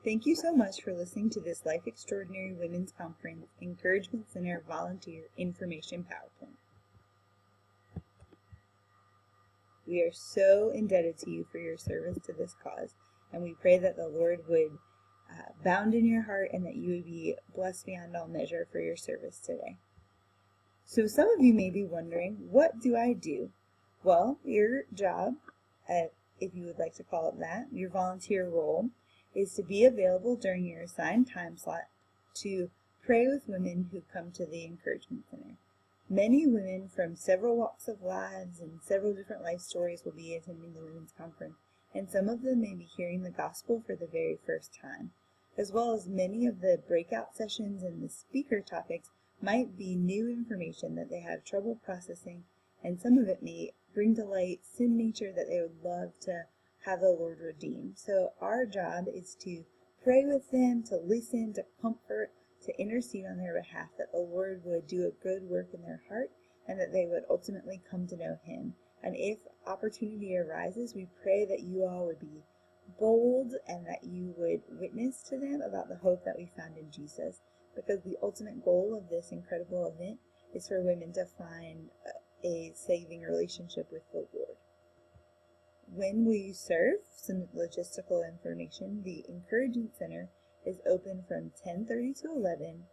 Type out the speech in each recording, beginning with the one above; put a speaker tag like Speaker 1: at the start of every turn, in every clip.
Speaker 1: Thank you so much for listening to this Life Extraordinary Women's Conference Encouragement Center Volunteer Information PowerPoint. We are so indebted to you for your service to this cause, and we pray that the Lord would bound in your heart and that you would be blessed beyond all measure for your service today. So some of you may be wondering, what do I do? Well, your job, if you would like to call it that, your volunteer role, is to be available during your assigned time slot to pray with women who come to the Encouragement Center. Many women from several walks of lives and several different life stories will be attending the Women's Conference, and some of them may be hearing the gospel for the very first time, as well as many of the breakout sessions and the speaker topics might be new information that they have trouble processing, and some of it may bring to light sin nature that they would love to have the Lord redeem. So our job is to pray with them, to listen, to comfort, to intercede on their behalf, that the Lord would do a good work in their heart and that they would ultimately come to know Him. And if opportunity arises, we pray that you all would be bold and that you would witness to them about the hope that we found in Jesus, because the ultimate goal of this incredible event is for women to find a saving relationship with the Lord. When will you serve? Some logistical information. The Encouragement Center is open from 10:30 to 11,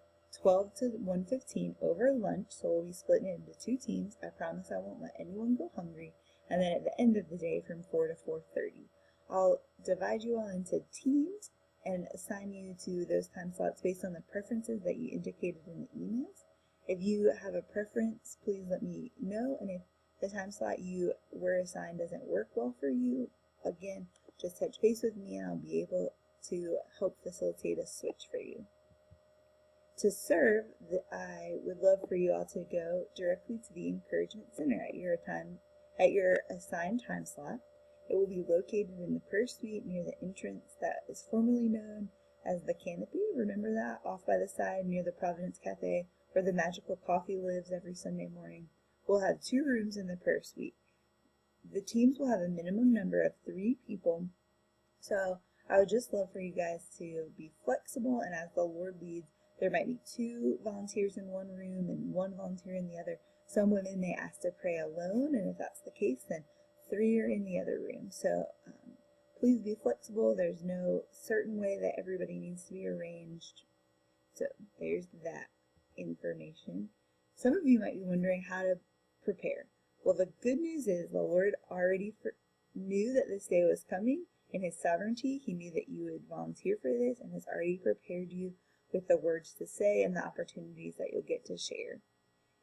Speaker 1: 12 to 1:15 over lunch, so we'll be splitting it into two teams. I promise I won't let anyone go hungry. And then at the end of the day from 4 to 4:30. I'll divide you all into teams and assign you to those time slots based on the preferences that you indicated in the emails. If you have a preference, please let me know, and if the time slot you were assigned doesn't work well for you, again, just touch base with me and I'll be able to help facilitate a switch for you. To serve, I would love for you all to go directly to the Encouragement Center at your assigned time slot. It will be located in the prayer suite near the entrance that is formerly known as the Canopy. Remember that? Off by the side near the Providence Cafe, where the Magical Coffee lives every Sunday morning. We'll have 2 rooms in the prayer suite. The teams will have a minimum number of 3 people, so I would just love for you guys to be flexible, and as the Lord leads, there might be 2 volunteers in one room and 1 volunteer in the other. Some women may ask to pray alone, and if that's the case, then 3 are in the other room. So please be flexible. There's no certain way that everybody needs to be arranged. So there's that information. Some of you might be wondering how to prepare. Well, the good news is the Lord already knew that this day was coming. In His sovereignty, He knew that you would volunteer for this and has already prepared you with the words to say and the opportunities that you'll get to share.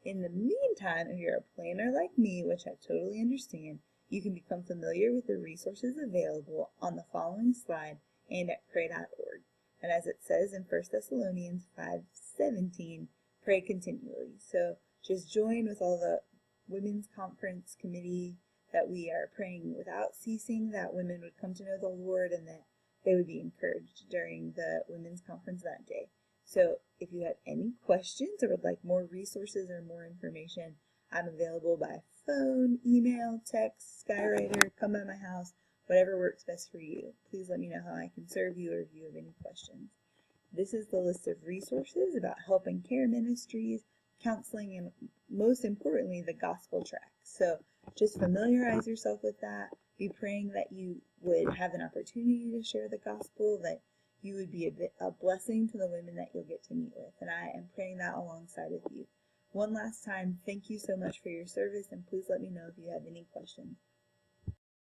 Speaker 1: In the meantime, if you're a planner like me, which I totally understand, you can become familiar with the resources available on the following slide and at pray.org. And as it says in 1 Thessalonians 5:17, pray continually. So just join with all the Women's Conference Committee that we are praying without ceasing, that women would come to know the Lord and that they would be encouraged during the Women's Conference that day. So if you have any questions or would like more resources or more information, I'm available by phone, email, text, Skywriter, come by my house, whatever works best for you. Please let me know how I can serve you or if you have any questions. This is the list of resources about help and care ministries, counseling, and most importantly, the gospel track. So just familiarize yourself with that. Be praying that you would have an opportunity to share the gospel, that you would be a blessing to the women that you'll get to meet with. And I am praying that alongside of you. One last time, thank you so much for your service, and please let me know if you have any questions.